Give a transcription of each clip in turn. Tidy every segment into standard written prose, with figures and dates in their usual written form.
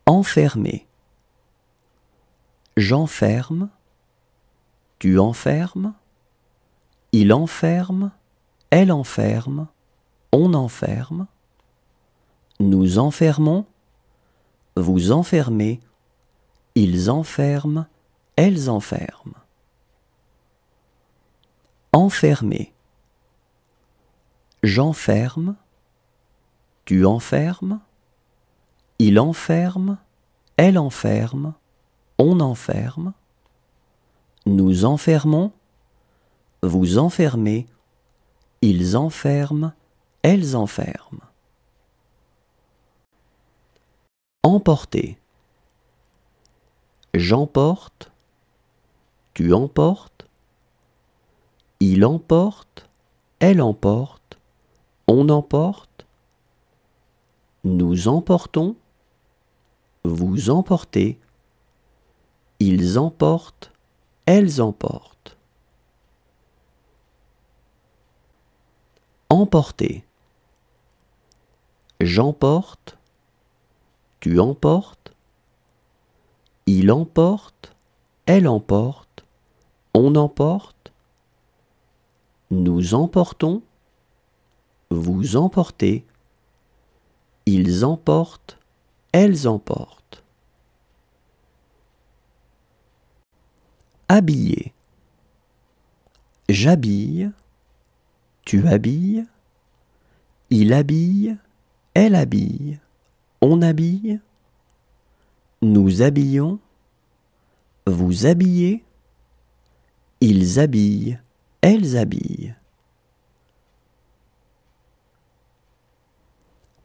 Enfermer. J'enferme, tu enfermes, il enferme, elle enferme, on enferme, nous enfermons, vous enfermez, ils enferment, elles enferment. Enfermer. J'enferme, tu enfermes, il enferme, elle enferme, on enferme, nous enfermons, vous enfermez, ils enferment, elles enferment. Emporter. J'emporte, tu emportes, il emporte, elle emporte, on emporte, nous emportons, vous emportez, ils emportent, elles emportent. Emporter. J'emporte, tu emportes, il emporte, elle emporte, on emporte, nous emportons, vous emportez, ils emportent, elles emportent. Habiller. J'habille, tu habilles, il habille, elle habille, on habille, nous habillons, vous habillez, ils habillent, elles habillent.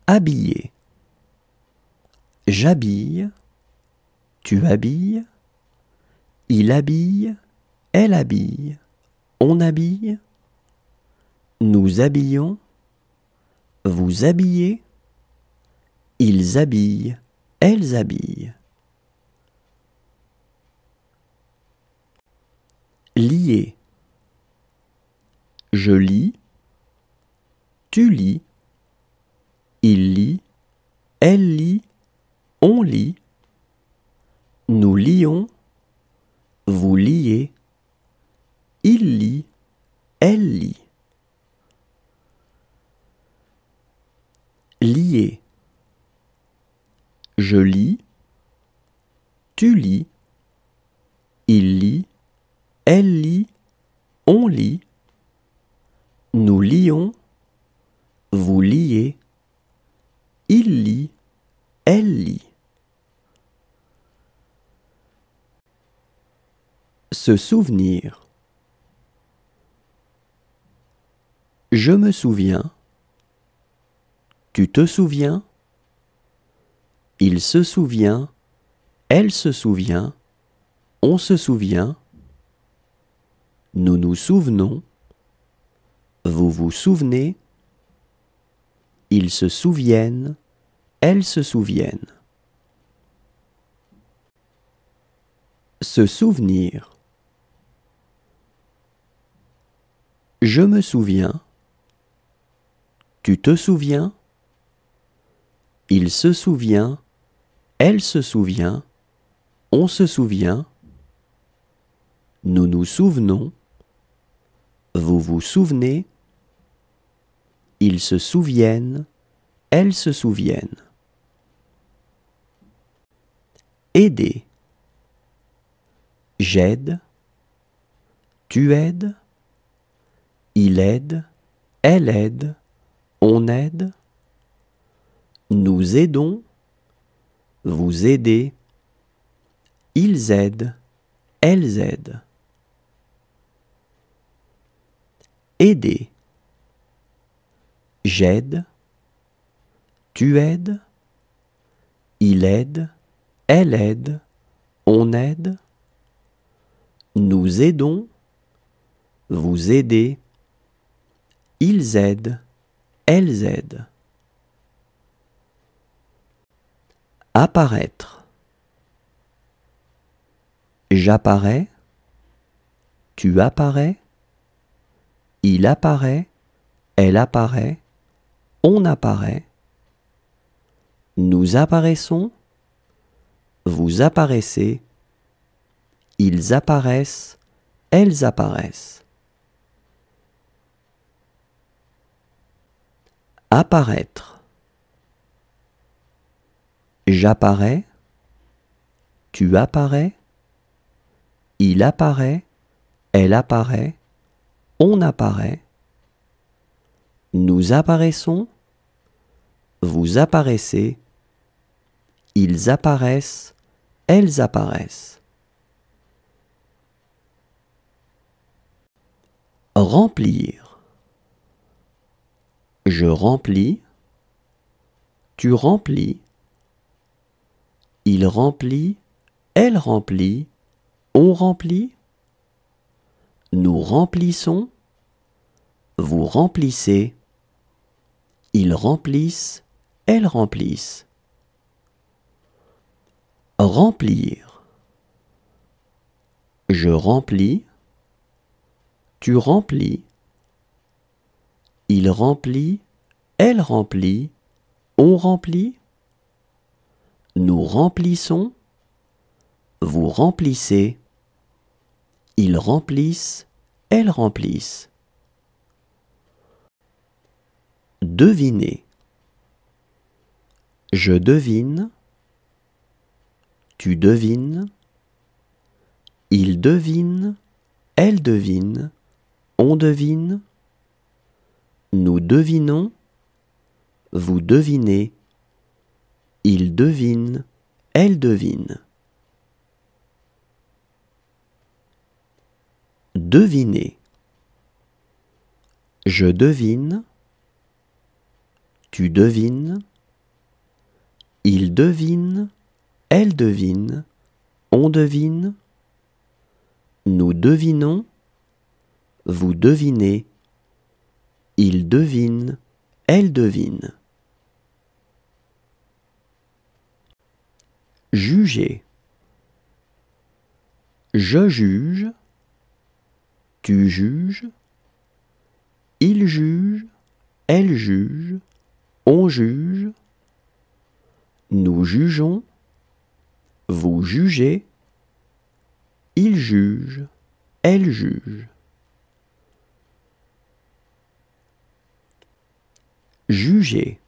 Habiller. J'habille, tu habilles, il habille, elle habille, on habille, nous habillons, vous habillez, ils habillent, elles habillent. Lier. Je lis, tu lis, il lit, elle lit, on lit, nous lions, vous liez, il lit, elle lit. Lier. Je lis, tu lis, il lit, elle lit, on lit, nous lions, vous liez, il lit, elle lit. Se souvenir. Je me souviens, tu te souviens, il se souvient, elle se souvient, on se souvient, nous nous souvenons, vous vous souvenez, ils se souviennent, elles se souviennent. Se souvenir. Je me souviens, tu te souviens, il se souvient, elle se souvient, on se souvient, nous nous souvenons, vous vous souvenez, ils se souviennent, elles se souviennent. Aider. J'aide, tu aides, il aide, elle aide, on aide, nous aidons, vous aidez, ils aident, elles aident. Aider. J'aide, tu aides, il aide, elle aide, on aide, nous aidons, vous aidez, ils aident, elles aident. Apparaître. J'apparais, tu apparais, il apparaît, elle apparaît, on apparaît, nous apparaissons, vous apparaissez, ils apparaissent, elles apparaissent. Apparaître. J'apparais, tu apparais, il apparaît, elle apparaît, on apparaît, nous apparaissons, vous apparaissez, ils apparaissent, elles apparaissent. Remplir. Je remplis, tu remplis, il remplit, elle remplit, on remplit, nous remplissons, vous remplissez, ils remplissent, elles remplissent. Remplir. Je remplis, tu remplis, il remplit, elle remplit, on remplit, nous remplissons, vous remplissez, ils remplissent, elles remplissent. Deviner. Je devine, tu devines, il devine, elle devine, on devine, nous devinons, vous devinez, il devine, elle devine. Deviner. Je devine, tu devines, il devine, elle devine, on devine, nous devinons, vous devinez, il devine, elle devine. Juger. Je juge, tu juges, il juge, elle juge, on juge, nous jugeons, vous jugez, il juge, elle juge. Juger.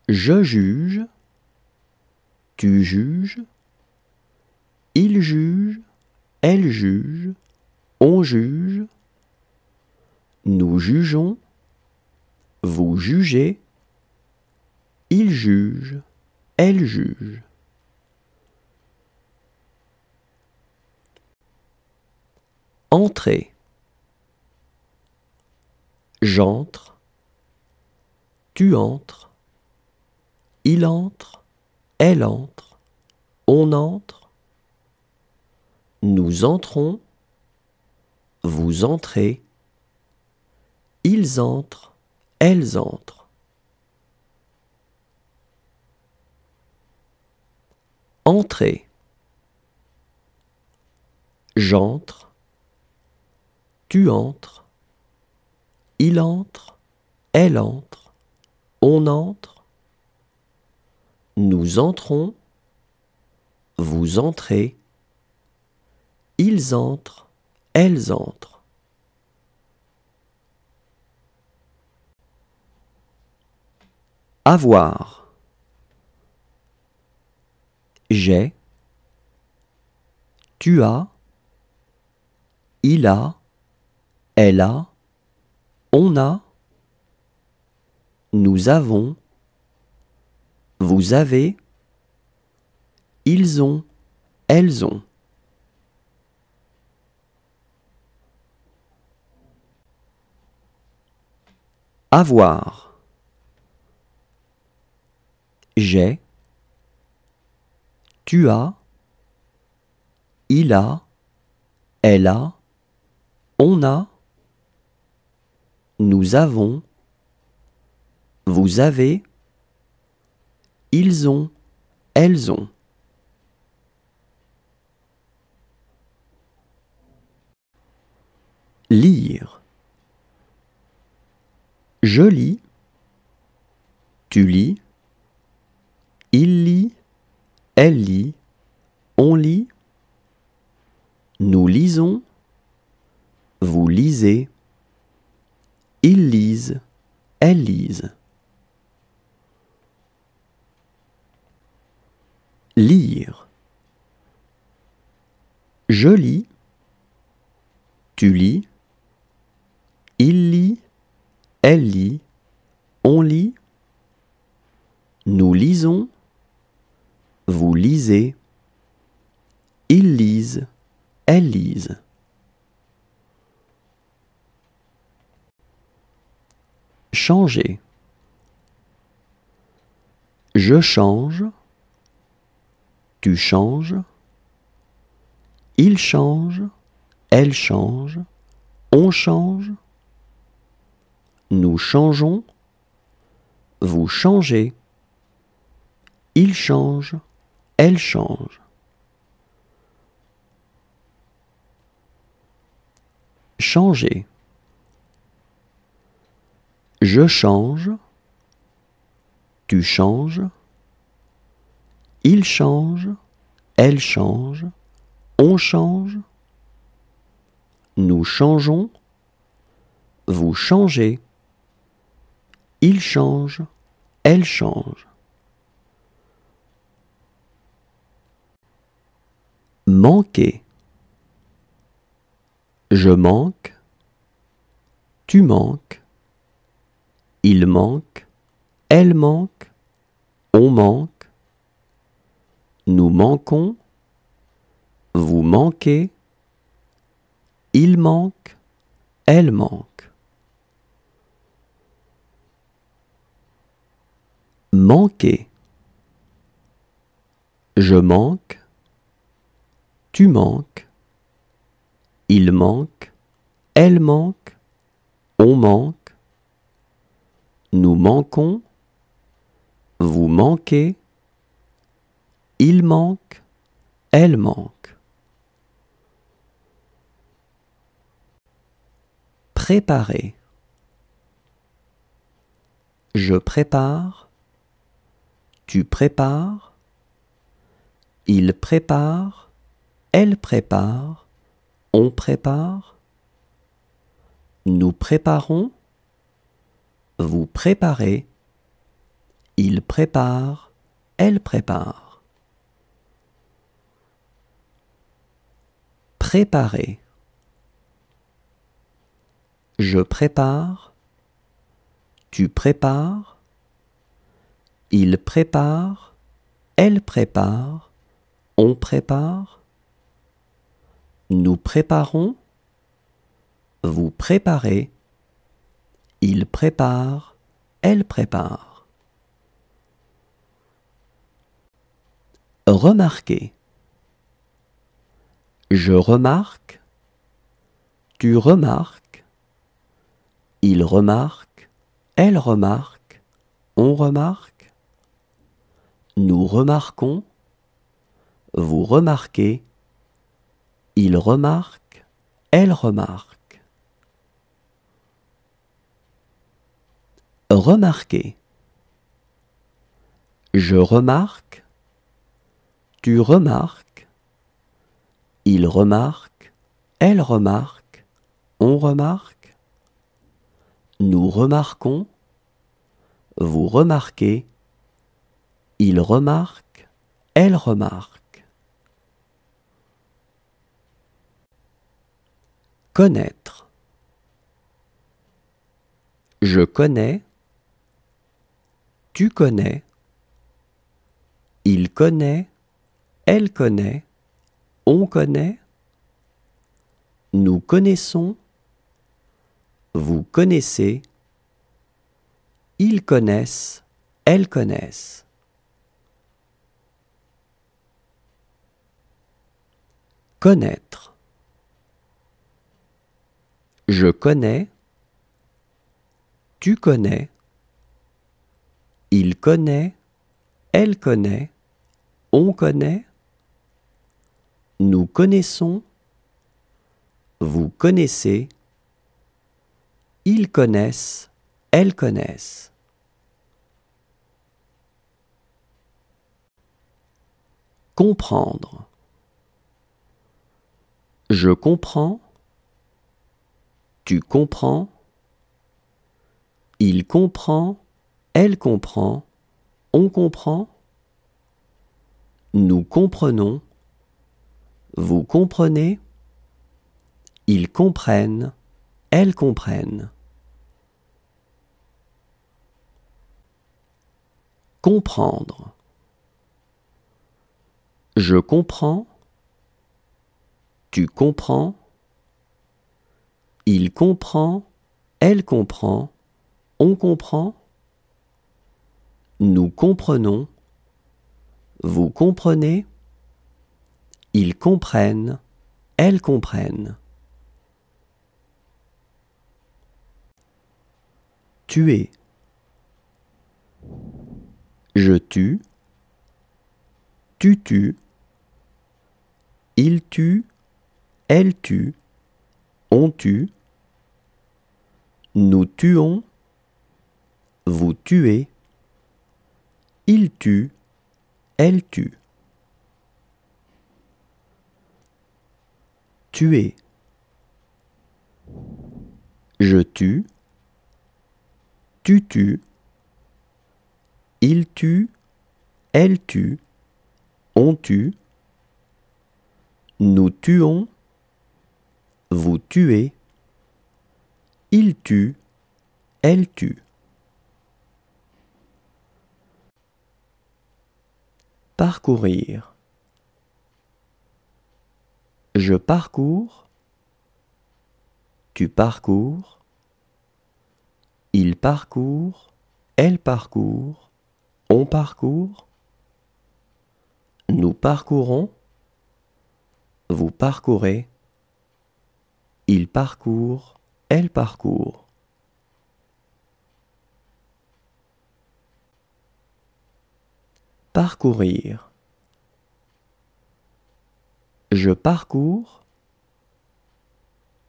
Je juge, tu juges, il juge, elle juge, on juge, nous jugeons, vous jugez, il juge, elle juge. Entrer. J'entre, tu entres, il entre, elle entre, on entre, nous entrons, vous entrez, ils entrent, elles entrent. Entrer. J'entre, tu entres, il entre, elle entre, on entre, nous entrons, vous entrez, ils entrent, elles entrent. Avoir. J'ai, tu as, il a, elle a, on a, nous avons, vous avez, ils ont, elles ont. Avoir. J'ai, tu as, il a, elle a, on a, nous avons, vous avez, ils ont, elles ont. Lire. Je lis, tu lis, il lit, elle lit, on lit. Nous lisons, vous lisez. Ils lisent, elles lisent. Lire. Je lis, tu lis. Il lit, elle lit, on lit. Nous lisons, vous lisez. Ils lisent, elles lisent. Changer. Je change, tu changes. Il change, elle change, on change. Nous changeons, vous changez. Il change, elle change. Changer. Je change, tu changes. Il change, elle change, on change. Nous changeons, vous changez. Il change, elle change. Manquer. Je manque, tu manques. Il manque, elle manque, on manque. Nous manquons, vous manquez. Il manque, elle manque. Manquer. Je manque, tu manques. Il manque, elle manque, on manque. Nous manquons, vous manquez. Il manque, elle manque. Préparer. Je prépare, tu prépares. Il prépare, elle prépare, on prépare. Nous préparons, vous préparez. Il prépare, elle prépare. Préparer. Je prépare, tu prépares. Il prépare, elle prépare, on prépare. Nous préparons, vous préparez. Il prépare, elle prépare. Remarquer. Je remarque, tu remarques. Il remarque, elle remarque, on remarque. Nous remarquons, vous remarquez. Il remarque, elle remarque. Remarquer. Je remarque, tu remarques. Il remarque, elle remarque, on remarque. Nous remarquons, vous remarquez. Il remarque, elle remarque. Connaître. Je connais, tu connais. Il connaît, elle connaît, on connaît. Nous connaissons, vous connaissez. Ils connaissent, elles connaissent. Connaître. Je connais, tu connais. Il connaît, elle connaît, on connaît. Nous connaissons, vous connaissez. Ils connaissent, elles connaissent. comprendre. Je comprends. Tu comprends. Il comprend. Elle comprend. On comprend. Nous comprenons. Vous comprenez. Ils comprennent. Elles comprennent. Comprendre. Je comprends. Tu comprends. Il comprend. Elle comprend. On comprend. Nous comprenons. Vous comprenez. Ils comprennent. Elles comprennent. Tuer. Je tue. Tu tues. Il tue. Elle tue. On tue. Nous tuons. Vous tuez. Il tue. Elle tue. Tuer. Je tue. Tu tues. Il tue. Elle tue. On tue. Nous tuons. Vous tuez. Il tue. Elle tue. Parcourir. Je parcours. Tu parcours. Il parcourt. Elle parcourt. On parcourt. Nous parcourons. Vous parcourez. Il parcourt. Elle parcourt. Parcourir. Je parcours.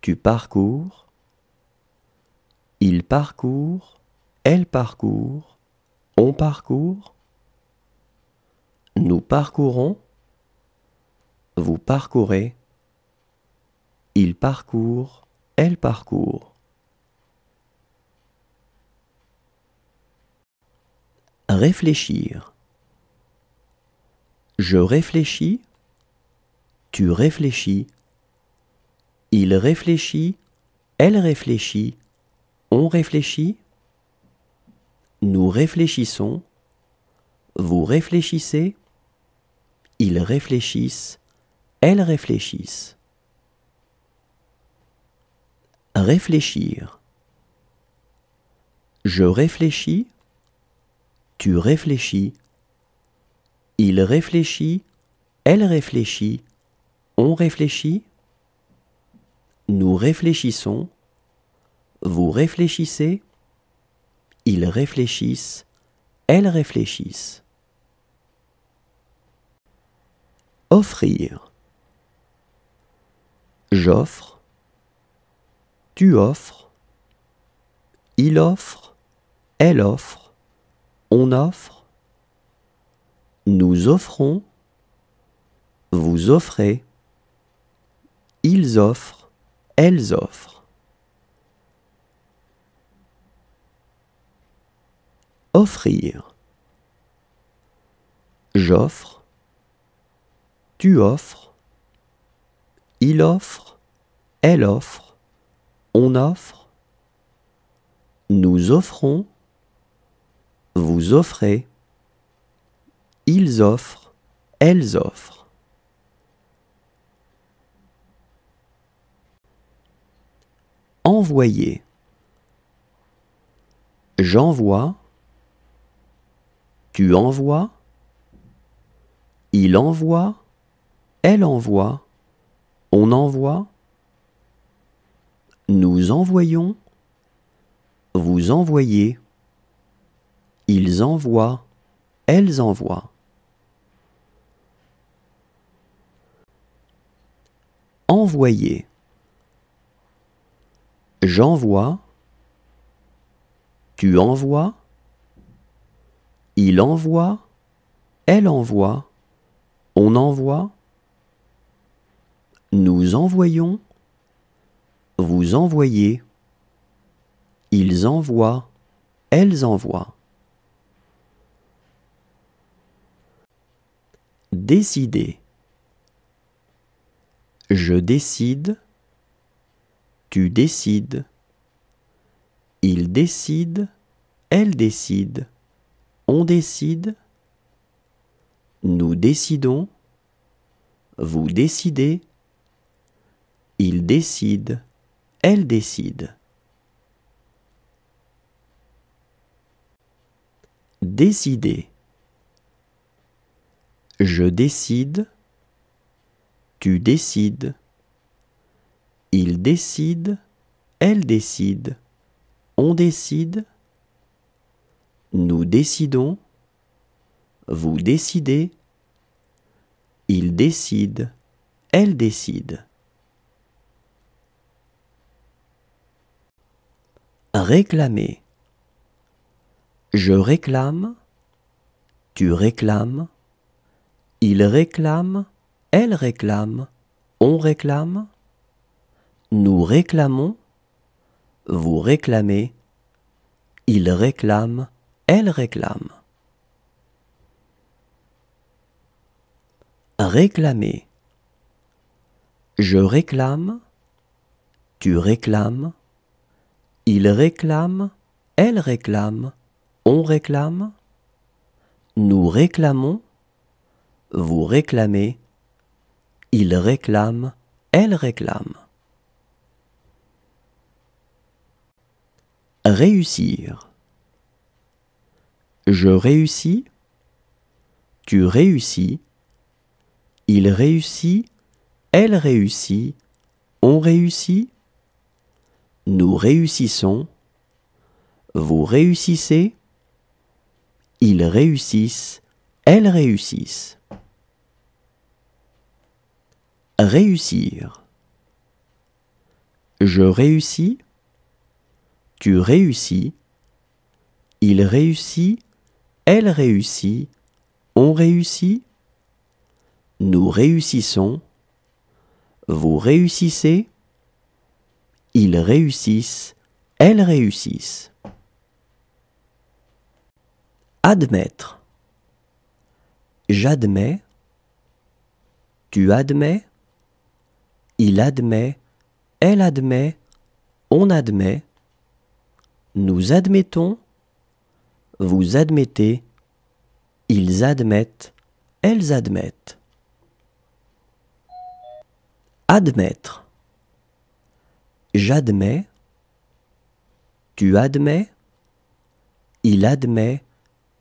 Tu parcours. Il parcourt. Elle parcourt. On parcourt. Nous parcourons. Vous parcourez. Il parcourt. Elle parcourt. Réfléchir. Je réfléchis. Tu réfléchis. Il réfléchit. Elle réfléchit. On réfléchit. Nous réfléchissons. Vous réfléchissez. Ils réfléchissent. Elles réfléchissent. Réfléchir. Je réfléchis. Tu réfléchis. Il réfléchit. Elle réfléchit. On réfléchit. Nous réfléchissons. Vous réfléchissez. Ils réfléchissent. Elles réfléchissent. Offrir. J'offre. Tu offres. Il offre. Elle offre. On offre. Nous offrons. Vous offrez. Ils offrent. Elles offrent. Offrir. J'offre. Tu offres. Il offre. Elle offre. On offre. Nous offrons. Vous offrez. Ils offrent. Elles offrent. Envoyer. J'envoie. Tu envoies. Il envoie. Elle envoie. On envoie. Nous envoyons. Vous envoyez. Ils envoient. Elles envoient. Envoyer. J'envoie. Tu envoies. Il envoie. Elle envoie. On envoie. Nous envoyons. Vous envoyez. Ils envoient. Elles envoient. Décider. Je décide. Tu décides. Il décide. Elle décide. On décide. Nous décidons. Vous décidez. Il décide. Elle décide. Décider. Je décide. Tu décides. Il décide. Elle décide. On décide. Nous décidons. Vous décidez. Il décide. Elle décide. Réclamer. Je réclame. Tu réclames. Il réclame. Elle réclame. On réclame. Nous réclamons. Vous réclamez. Il réclame. Elle réclame. Réclamer. Je réclame. Tu réclames. Il réclame. Elle réclame. On réclame. Nous réclamons. Vous réclamez. Il réclame. Elle réclame. Réussir. Je réussis. Tu réussis. Il réussit. Elle réussit. On réussit. Nous réussissons. Vous réussissez. Ils réussissent. Elles réussissent. Réussir. Je réussis. Tu réussis. Il réussit. Elle réussit. On réussit. Nous réussissons. Vous réussissez. Ils réussissent. Elles réussissent. Admettre. J'admets. Tu admets. Il admet. Elle admet. On admet. Nous admettons. Vous admettez. Ils admettent. Elles admettent. Admettre. J'admets. Tu admets. Il admet.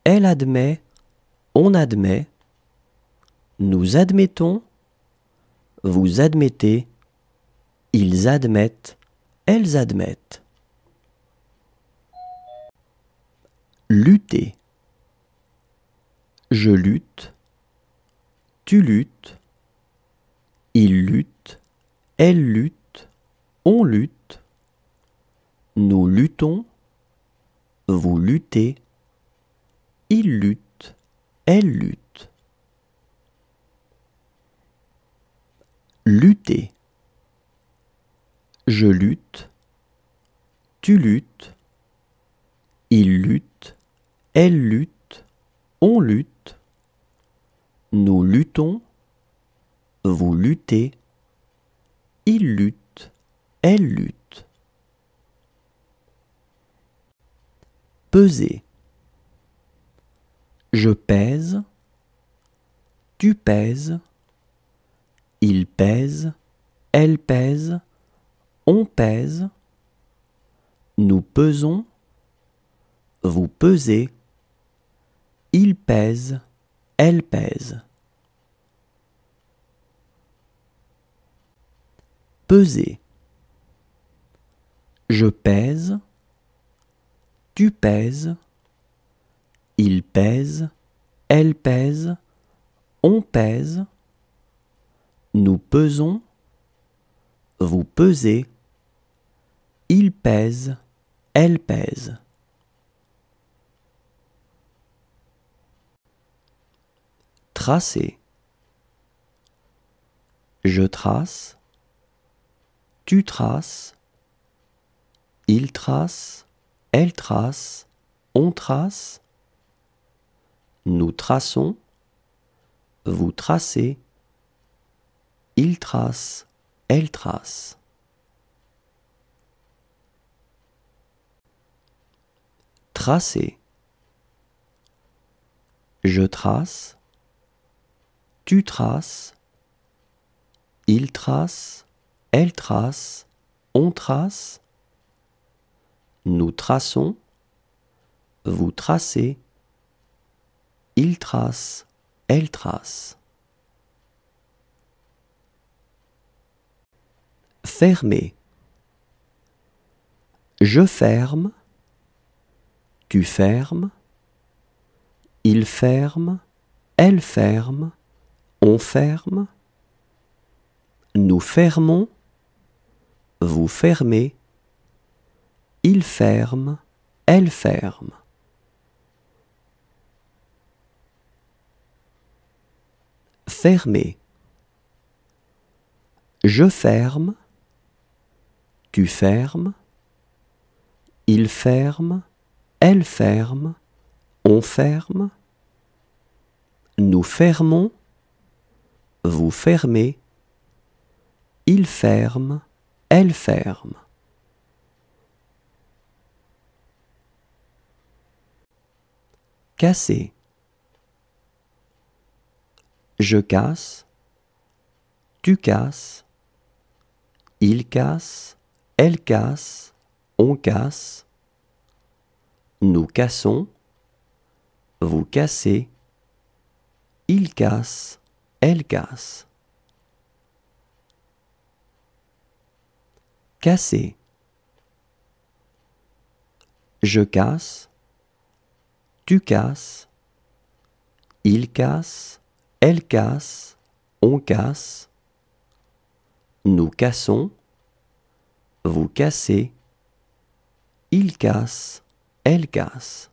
Elle admet. On admet. Nous admettons. Vous admettez. Ils admettent. Elles admettent. Lutter. Je lutte. Tu luttes. Il lutte. Elle lutte. On lutte. Nous luttons. Vous luttez. Il lutte. Elle lutte. Lutter. Je lutte. Tu luttes. Il lutte. Elle lutte. On lutte. Nous luttons. Vous luttez. Il lutte. Elle lutte. Peser. Je pèse. Tu pèses. Il pèse. Elle pèse. On pèse. Nous pesons. Vous pesez. Il pèse. Elle pèse. Peser. Je pèse. Tu pèses. Il pèse. Elle pèse. On pèse. Nous pesons. Vous pesez. Il pèse. Elle pèse. Tracer. Je trace, tu traces, il trace, elle trace, on trace, nous traçons, vous tracez, il trace, elle trace. Tracer. Je trace, tu traces, il trace, elle trace, on trace, nous traçons, vous tracez, il trace, elle trace. Fermer. Je ferme, tu fermes, il ferme, elle ferme, on ferme, nous fermons, vous fermez, il ferme, elle ferme. Fermer. Je ferme, tu fermes, il ferme, elle ferme, on ferme, nous fermons, vous fermez, il ferme, elle ferme. Casser. Je casse, tu casses, il casse, elle casse, on casse, nous cassons, vous cassez, il casse, elle casse. Casser. Je casse, tu casses, il casse, elle casse, on casse, nous cassons, vous cassez, il casse, elle casse.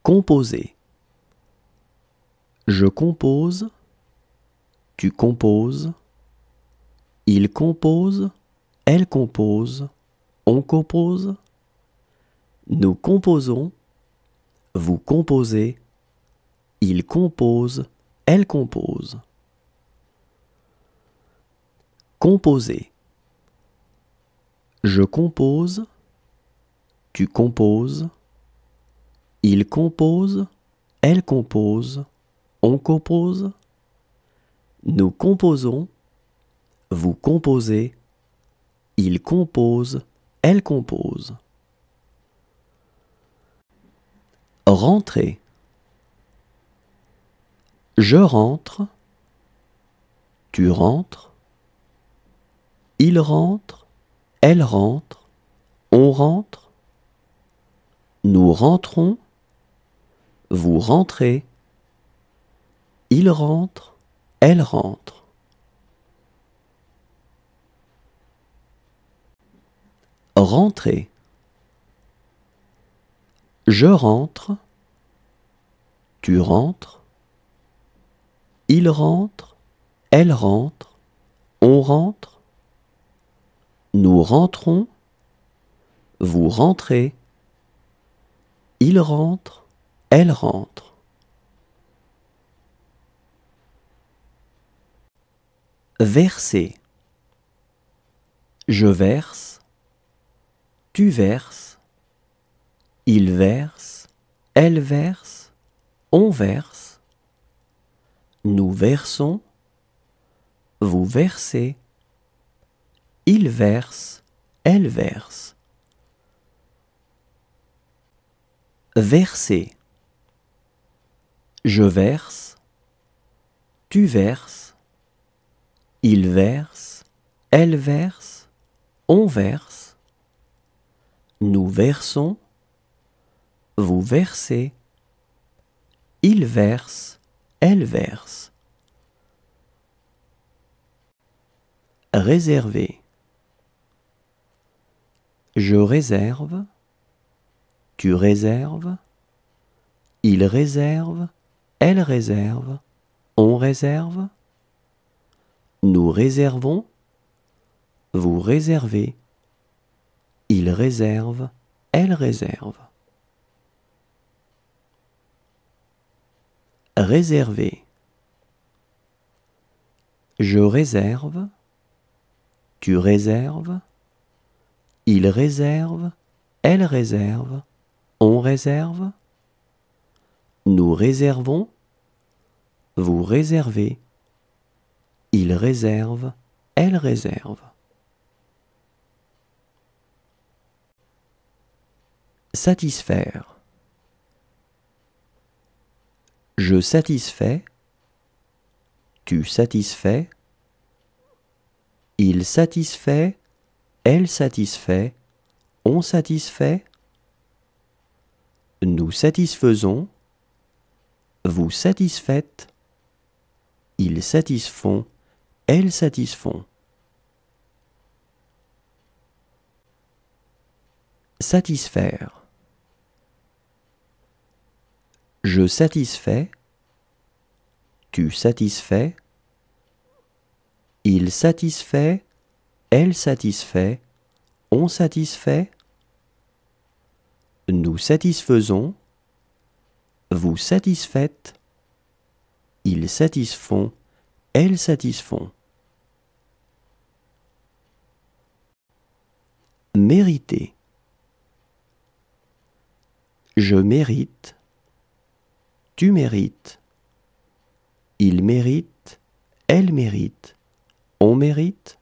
Composer. Je compose, tu composes, il compose, elle compose, on compose, nous composons, vous composez, il compose, elle compose. Composer. Je compose, tu composes, il compose, elle compose, on compose, nous composons, vous composez, il compose, elle compose. Rentrer. Je rentre, tu rentres, il rentre, elle rentre, on rentre, nous rentrons, vous rentrez, il rentre, elle rentre. Rentrer. Je rentre, tu rentres, il rentre, elle rentre, on rentre, nous rentrons, vous rentrez, il rentre, elle rentre. Verser. Je verse, tu verses, il verse, elle verse, on verse, nous versons, vous versez, il verse, elle verse. Verser. Je verse, tu verses, il verse, elle verse, on verse, nous versons, vous versez, il verse, elle verse. Réserver. Je réserve, tu réserves, il réserve, elle réserve, On réserve. Nous réservons. Vous réservez. Il réserve. Elle réserve. Réserver. Je réserve. Tu réserves. Il réserve. Elle réserve. On réserve. Nous réservons. Vous réservez. Il réserve. Elle réserve. Satisfaire. Je satisfais. Tu satisfais. Il satisfait. Elle satisfait. On satisfait. Nous satisfaisons. Vous satisfaites. Ils satisfont. Elles satisfont. Satisfaire. Je satisfais. Tu satisfais. Il satisfait. Elle satisfait. On satisfait. Nous satisfaisons. Vous satisfaites. Ils satisfont. Elles satisfont. Mériter. Je mérite. Tu mérites. Il mérite. Elle mérite. On mérite.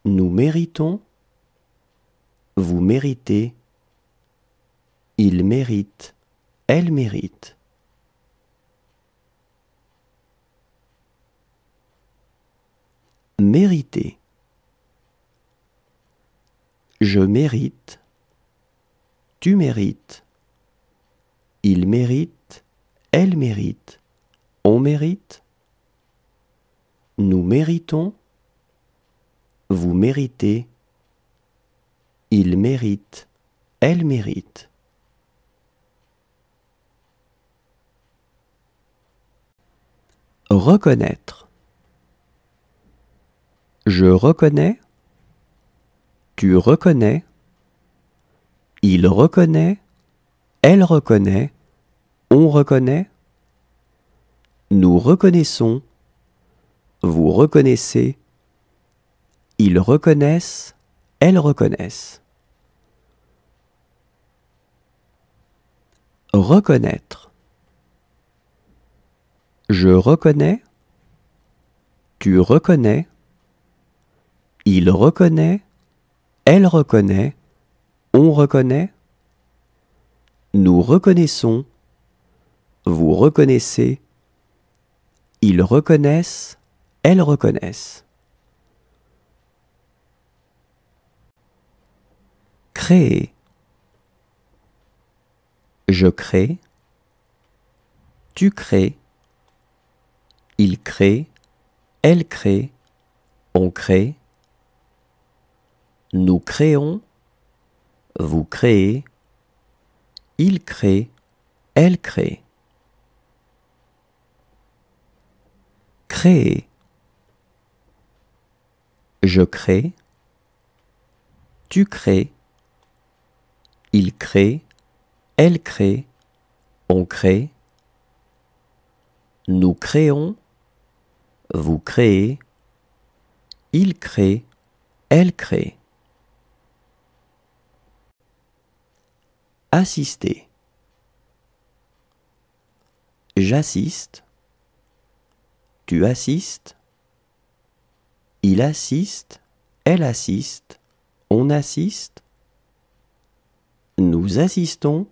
Nous méritons. Vous méritez. Il mérite. Elle mérite. Mériter. Je mérite. Tu mérites. Il mérite. Elle mérite. On mérite. Nous méritons. Vous méritez. Il mérite. Elle mérite. Reconnaître. Je reconnais. Tu reconnais. Il reconnaît. Elle reconnaît. On reconnaît. Nous reconnaissons. Vous reconnaissez. Ils reconnaissent. Elles reconnaissent. Reconnaître. Je reconnais. Tu reconnais. Il reconnaît. Elle reconnaît. On reconnaît. Nous reconnaissons. Vous reconnaissez. Ils reconnaissent. Elles reconnaissent. Créer. Je crée. Tu crées. Il crée. Elle crée. On crée. Nous créons. Vous créez. Il crée. Elle crée. Créer. Je crée. Tu crées. Il crée. Elle crée. On crée. Nous créons. Vous créez. Il crée. Elle crée. Assister. J'assiste. Tu assistes. Il assiste. Elle assiste. On assiste. Nous assistons.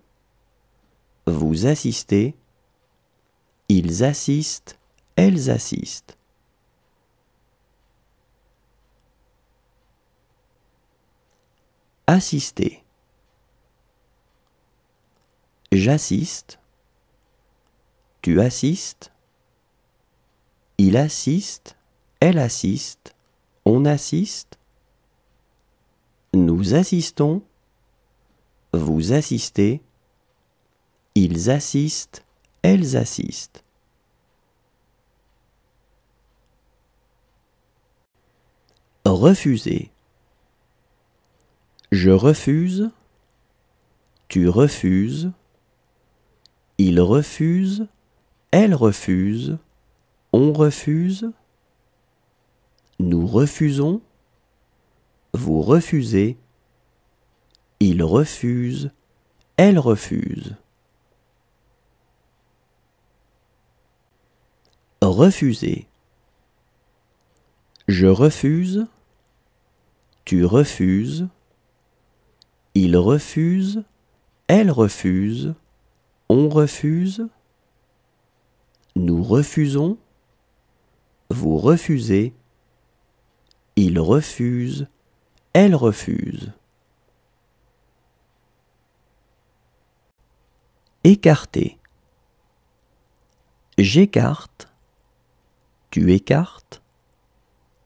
Vous assistez. Ils assistent. Elles assistent. Assister. J'assiste. Tu assistes. Il assiste. Elle assiste. On assiste. Nous assistons. Vous assistez. Ils assistent. Elles assistent. Refuser. Je refuse. Tu refuses. Il refuse. Elle refuse. On refuse. Nous refusons. Vous refusez. Il refuse. Elle refuse. Refuser. Je refuse. Tu refuses. Il refuse. Elle refuse. On refuse. Nous refusons. Vous refusez. Il refuse. Elle refuse. Écarter. J'écarte. Tu écartes.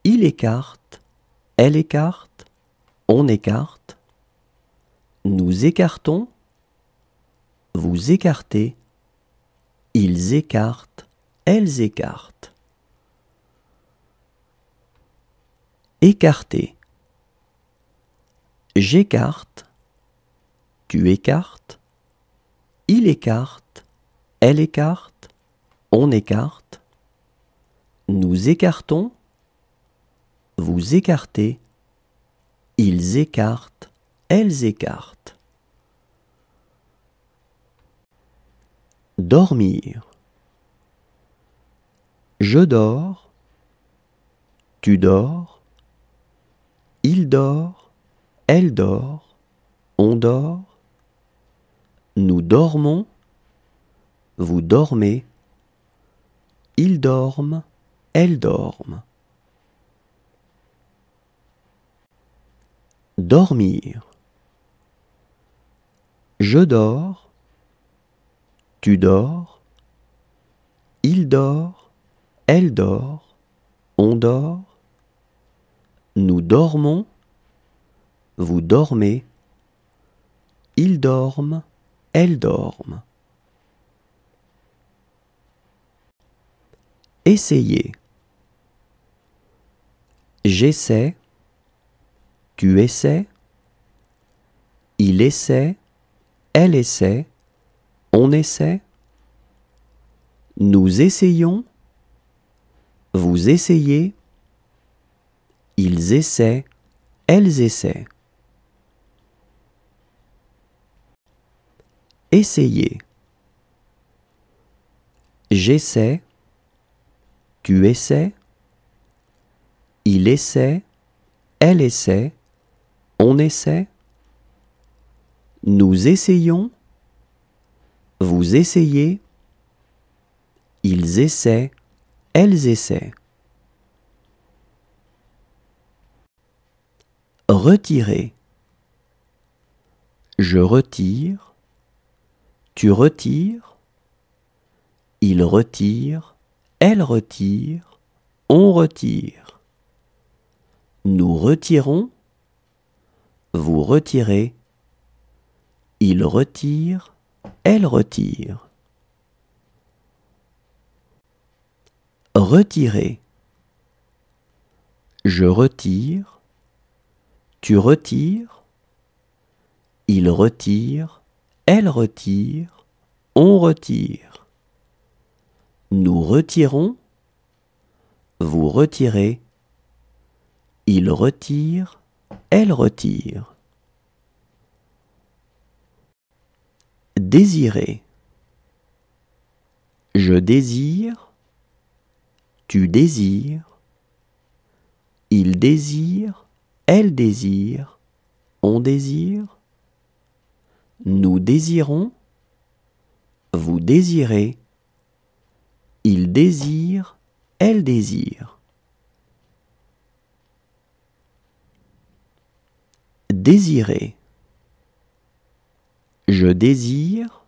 Il écarte. Elle écarte. On écarte. Nous écartons. Vous écartez. Ils écartent. Elles écartent. Écarter. J'écarte. Tu écartes. Il écarte. Elle écarte. On écarte. Nous écartons. Vous écartez. Ils écartent. Elles écartent. Dormir. Je dors. Tu dors. Il dort. Elle dort. On dort. Nous dormons. Vous dormez. Ils dorment. Elles dorment. Dormir. Je dors. Tu dors. Il dort. Elle dort. On dort. Nous dormons. Vous dormez. Ils dorment. Elles dorment. Essayer. J'essaie. Tu essaies. Il essaie. Elle essaie. On essaie. Nous essayons. Vous essayez. Ils essaient. Elles essaient. Essayer. J'essaie. Tu essaies. Il essaie. Elle essaie. On essaie. Nous essayons. Vous essayez. Ils essaient. Elles essaient. Retirer. Je retire. Tu retires. Il retire. Elle retire. On retire. Nous retirons. Vous retirez. Il retire. Elle retire. Retirer. Je retire. Tu retires. Il retire. Elle retire. On retire. Nous retirons. Vous retirez. Il retire. Elle retire. Désirer. Je désire. Tu désires. Il désire. Elle désire. On désire. Nous désirons. Vous désirez. Il désire. Elle désire. Désirer. Je désire.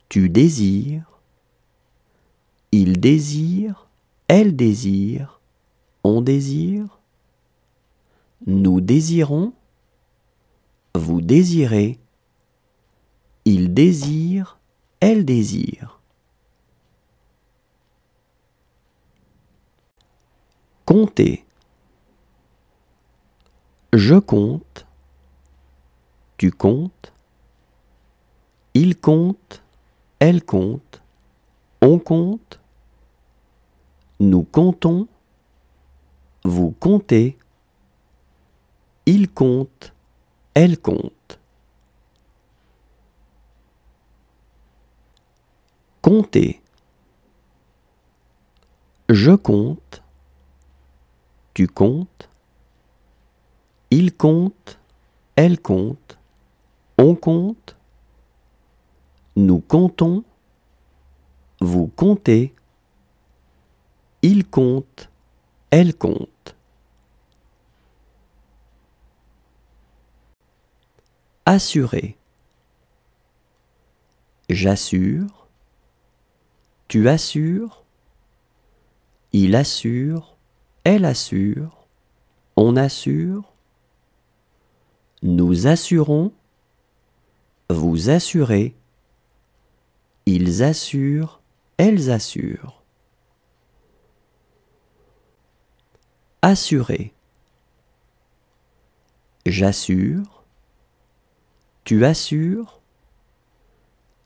Tu désires. Il désire. Elle désire. On désire. Nous désirons. Vous désirez. Il désire. Elle désire. Compter. Je compte, tu comptes, il compte, elle compte, on compte, nous comptons, vous comptez, il compte, elle compte. Compter. Je compte, tu comptes, il compte, elle compte, on compte, nous comptons, vous comptez, il compte, elle compte. Assurer. J'assure, tu assures, il assure, elle assure, on assure, nous assurons, vous assurez, ils assurent, elles assurent. Assurer. J'assure, tu assures,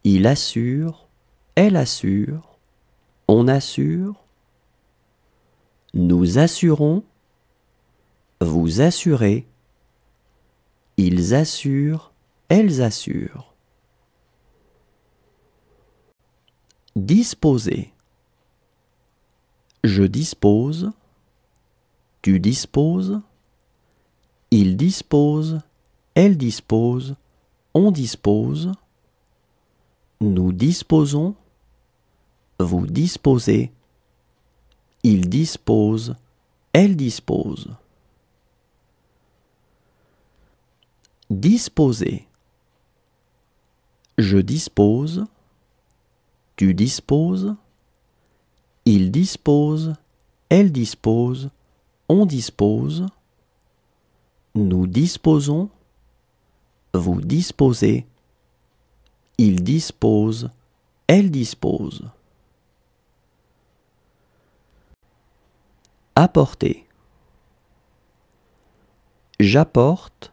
il assure, elle assure, on assure, nous assurons, vous assurez, ils assurent, elles assurent. Disposer. Je dispose, tu disposes, il dispose, elle dispose, on dispose, nous disposons, vous disposez, il dispose, elle dispose. Disposer. Je dispose, tu disposes, il dispose, elle dispose, on dispose, nous disposons, vous disposez, il dispose, elle dispose. Apporter. J'apporte,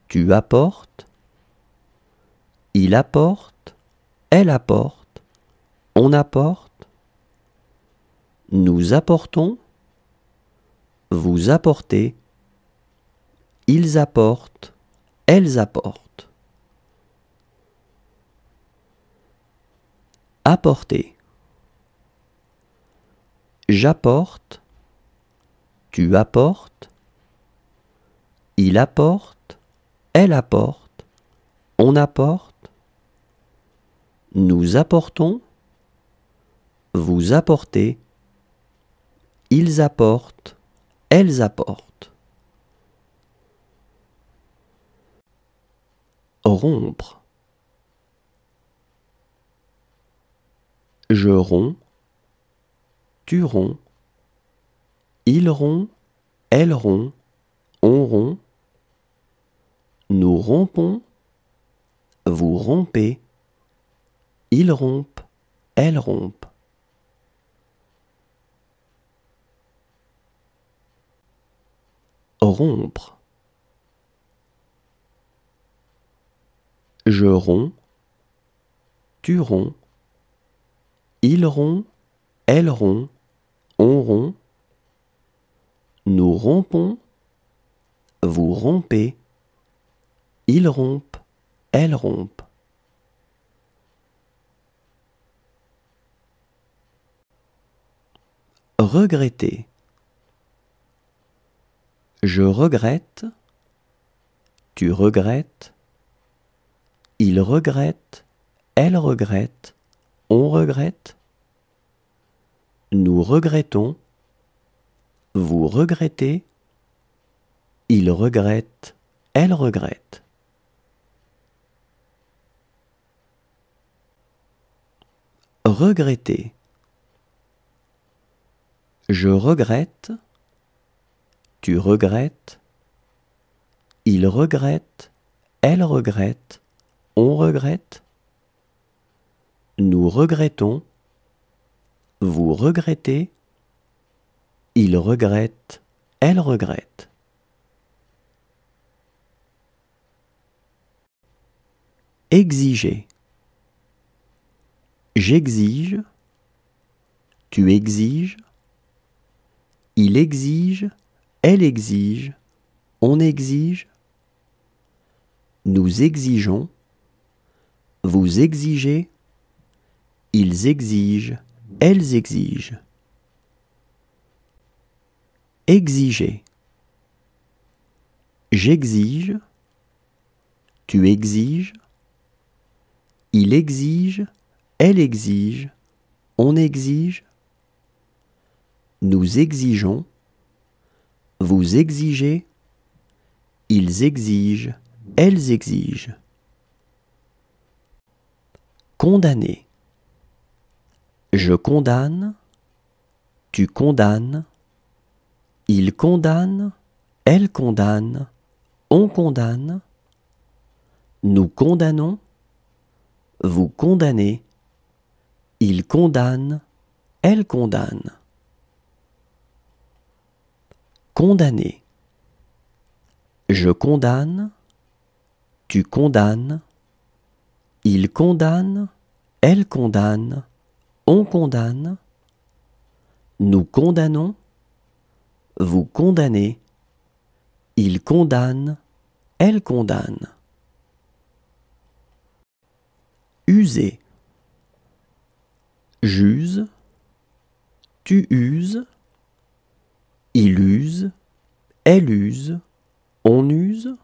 tu apportes, il apporte, elle apporte, on apporte, nous apportons, vous apportez, ils apportent, elles apportent. Apporter. J'apporte, tu apportes, il apporte, elle apporte, on apporte, nous apportons, vous apportez, ils apportent, elles apportent. Rompre. Je romps, tu romps, il rompt, elle rompt, on rompt, nous rompons, vous rompez, ils rompent, elles rompent. Rompre. Je romps, tu romps, il rompt, elle rompt, on rompt, nous rompons, vous rompez, ils rompent, elles rompent. Regretter. Je regrette, tu regrettes, il regrette, elle regrette, on regrette, nous regrettons, vous regrettez, il regrette, elle regrette. Regretter. Je regrette, tu regrettes, il regrette, elle regrette, on regrette, nous regrettons, vous regrettez, il regrette, elle regrette. Exiger. J'exige. Tu exiges. Il exige. Elle exige. On exige. Nous exigeons. Vous exigez. Ils exigent. Elles exigent. Exiger. J'exige. Tu exiges. Il exige. Elle exige. On exige. Nous exigeons. Vous exigez. Ils exigent. Elles exigent. Condamner. Je condamne. Tu condamnes. Il condamne. Elle condamne. On condamne. Nous condamnons. Vous condamnez. Il condamne. Elle condamne. Condamner. Je condamne. Tu condamnes. Il condamne. Elle condamne. On condamne. Nous condamnons. Vous condamnez. Il condamne. Elle condamne. User. J'use. Tu uses. Il use. Elle use. On use.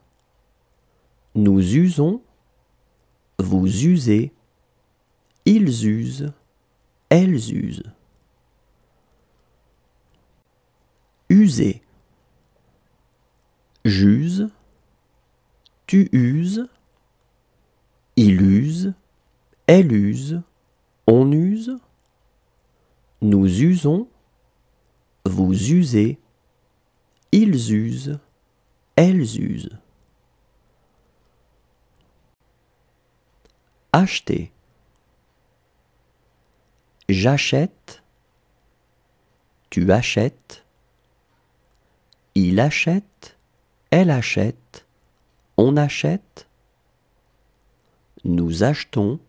Nous usons. Vous usez. Ils usent. Elles usent. User. J'use. Tu uses. Il use. Elle use. On use. Nous usons. Vous usez. Ils usent. Elles usent. Acheter. J'achète. Tu achètes. Il achète. Elle achète. On achète. Nous achetons.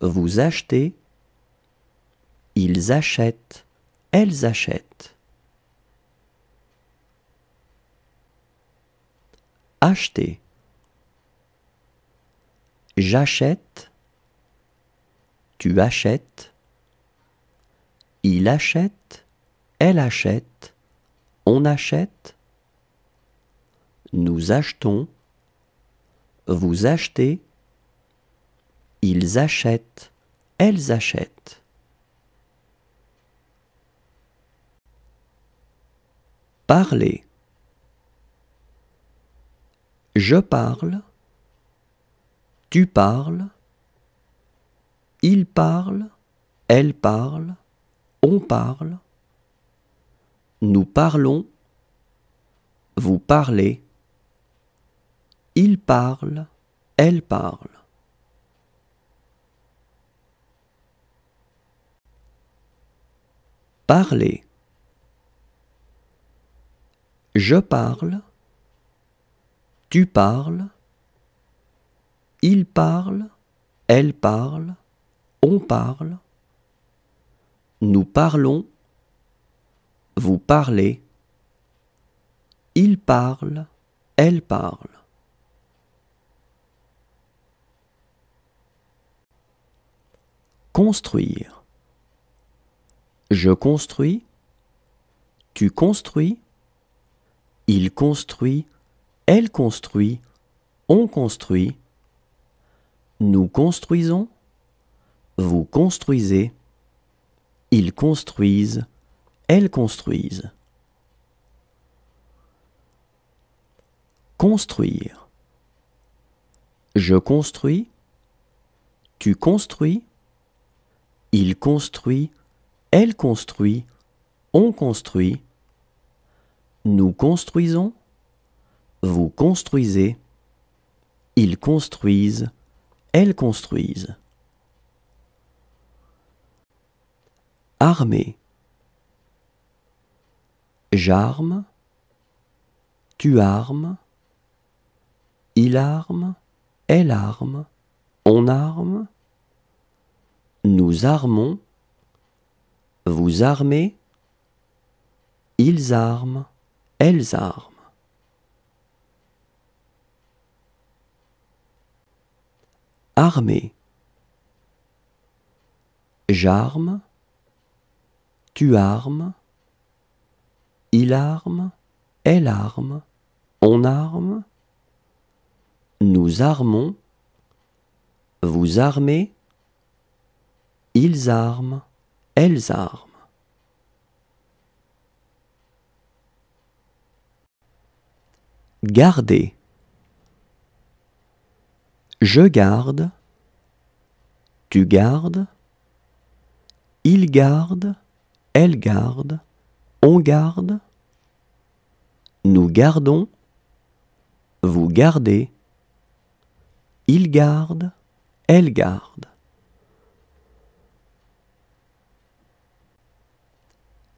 Vous achetez. Ils achètent. Elles achètent. Acheter. J'achète. Tu achètes. Il achète. Elle achète. On achète. Nous achetons. Vous achetez. Ils achètent. Elles achètent. Parler. Je parle. Tu parles. Il parle. Elle parle. On parle. Nous parlons. Vous parlez. Il parle. Elle parle. Parler. Je parle. Tu parles. Il parle. Elle parle. On parle. Nous parlons. Vous parlez. Il parle. Elle parle. Construire. Je construis. Tu construis. Il construit. Elle construit. On construit. Nous construisons. Vous construisez. Ils construisent. Elles construisent. Construire. Je construis. Tu construis. Il construit. Elle construit. On construit. Nous construisons. Vous construisez. Ils construisent. Elles construisent. Armer. J'arme. Tu armes. Il arme. elle arme, on arme, nous armons, vous armez, ils arment, elles arment. Armer. J'arme, tu armes, il arme, elle arme, on arme, nous armons, vous armez, ils arment, elles arment. Garder. Je garde, tu gardes, il garde, elle garde, on garde, nous gardons, vous gardez, il garde, elle garde.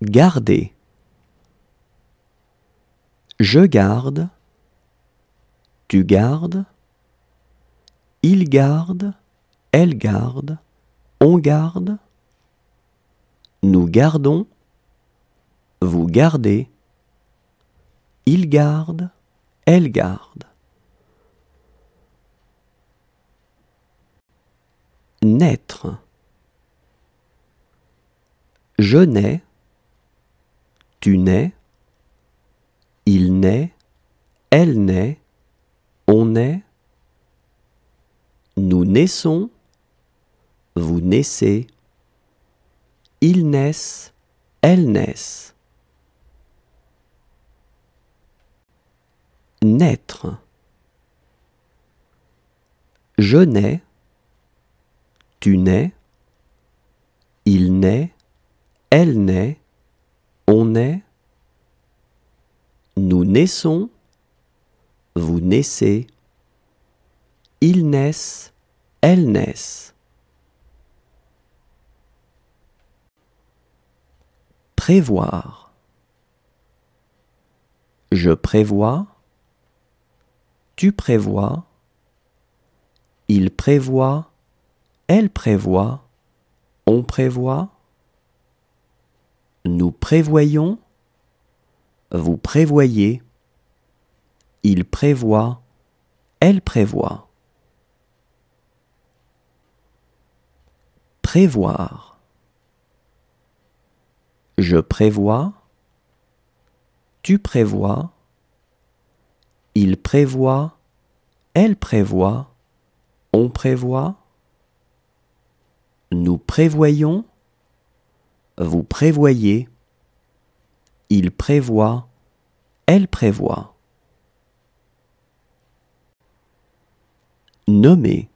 Garder. Je garde, tu gardes, il garde, elle garde, on garde, nous gardons, vous gardez, il garde, elle garde. Naître. Je nais, tu nais, il naît, elle naît, on naît, nous naissons, vous naissez, ils naissent, elles naissent. Naître. Je nais, tu nais, il naît, elle naît, on naît, nous naissons, vous naissez, ils naissent, elles naissent. Prévoir. Je prévois, tu prévois, il prévoit, elle prévoit, on prévoit, nous prévoyons, vous prévoyez, il prévoit, elle prévoit. Prévoir. Je prévois, tu prévois, il prévoit, elle prévoit, on prévoit, nous prévoyons, vous prévoyez, il prévoit, elle prévoit. Nommer.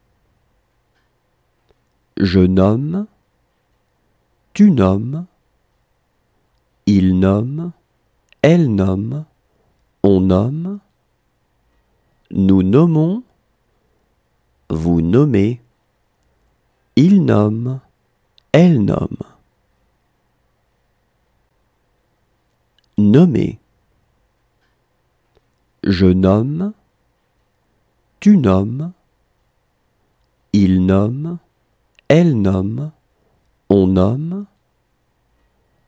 Je nomme, tu nommes, il nomme, elle nomme, on nomme, nous nommons, vous nommez, il nomme, elle nomme. Nommer. Je nomme, tu nommes, il nomme, elle nomme, on nomme,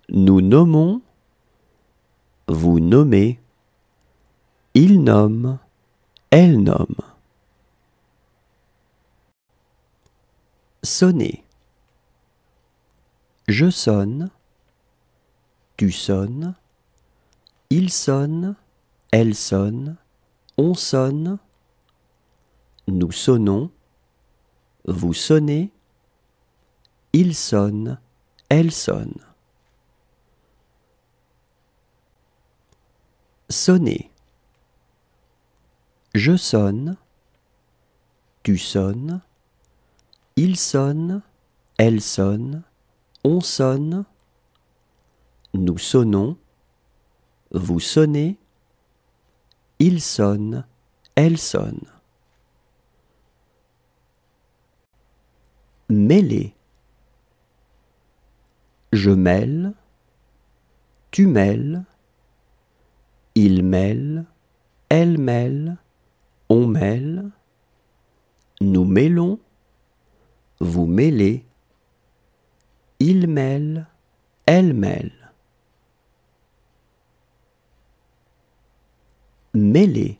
nous nommons, vous nommez, il nomme, elle nomme. Sonner. Je sonne, tu sonnes, il sonne, elle sonne, on sonne, nous sonnons, vous sonnez, il sonne, elle sonne. Sonner. Je sonne, tu sonnes, il sonne, elle sonne, on sonne, nous sonnons, vous sonnez, il sonne, elle sonne. Mêler. Je mêle, tu mêles, il mêle, elle mêle, on mêle, Nous mêlons, vous mêlez, il mêle, elle mêle. Mêler.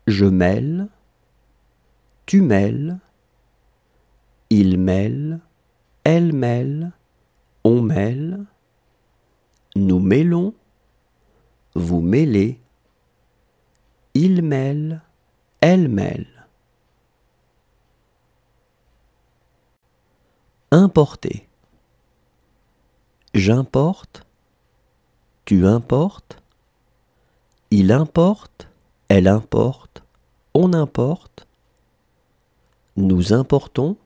Je mêle, tu mêles, il mêle, elle mêle, on mêle, nous mêlons, vous mêlez, il mêle, elle mêle. Importer. J'importe, tu importes, il importe, elle importe, on importe, nous importons,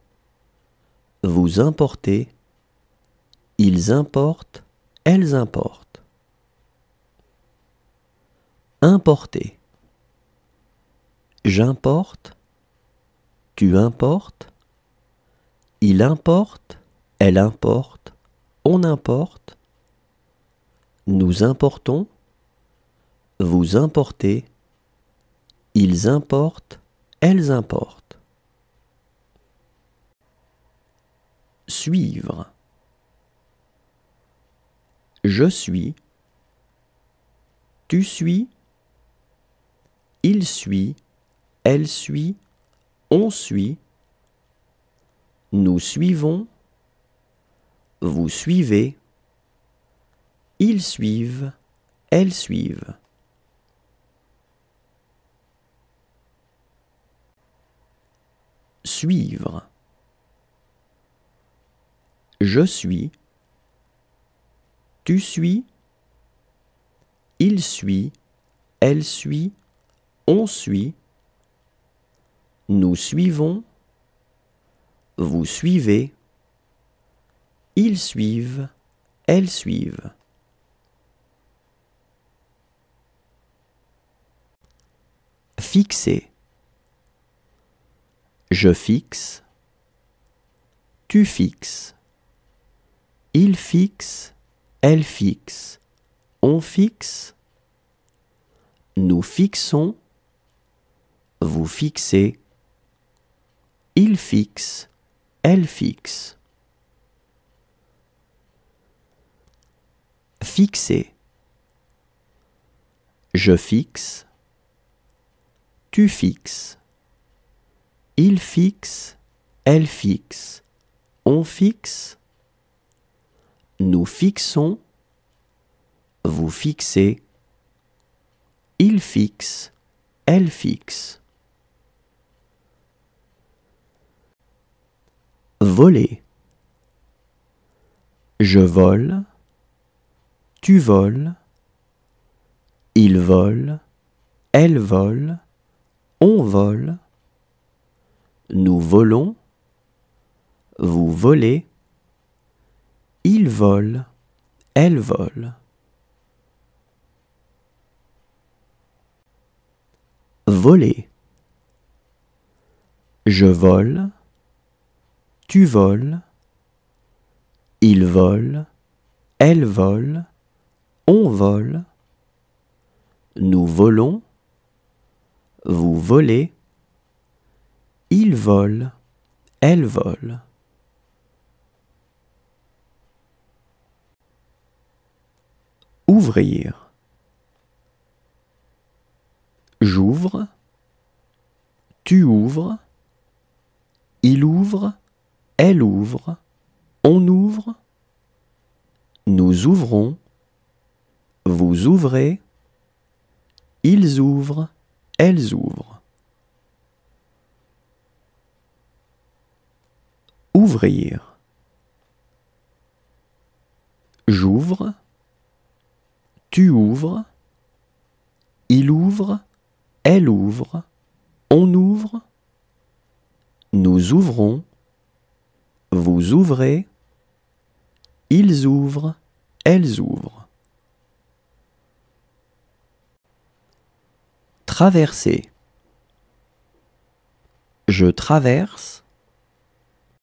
vous importez, ils importent, elles importent. Importer. J'importe, tu importes, il importe, elle importe, on importe, nous importons, vous importez, ils importent, elles importent. Suivre. Je suis, tu suis, il suit, elle suit, on suit, nous suivons, vous suivez, ils suivent, elles suivent. Suivre. Je suis, tu suis, il suit, elle suit, on suit, nous suivons, vous suivez, ils suivent, elles suivent. Fixer. Je fixe, tu fixes, il fixe, elle fixe, on fixe, nous fixons, vous fixez, il fixe, elle fixe. Fixer. Je fixe, tu fixes, il fixe, elle fixe, on fixe, nous fixons, vous fixez, il fixe, elle fixe. Voler. Je vole, tu voles, il vole, elle vole, on vole, nous volons, vous volez, il vole, elle vole. Voler. Je vole, tu voles, il vole, elle vole, on vole, nous volons, vous volez, il vole, elle vole. Ouvrir. J'ouvre, tu ouvres, il ouvre, elle ouvre, on ouvre, nous ouvrons, vous ouvrez, ils ouvrent, elles ouvrent. Ouvrir. J'ouvre, tu ouvres, il ouvre, elle ouvre, on ouvre, nous ouvrons, vous ouvrez, ils ouvrent, elles ouvrent. Traverser. Je traverse,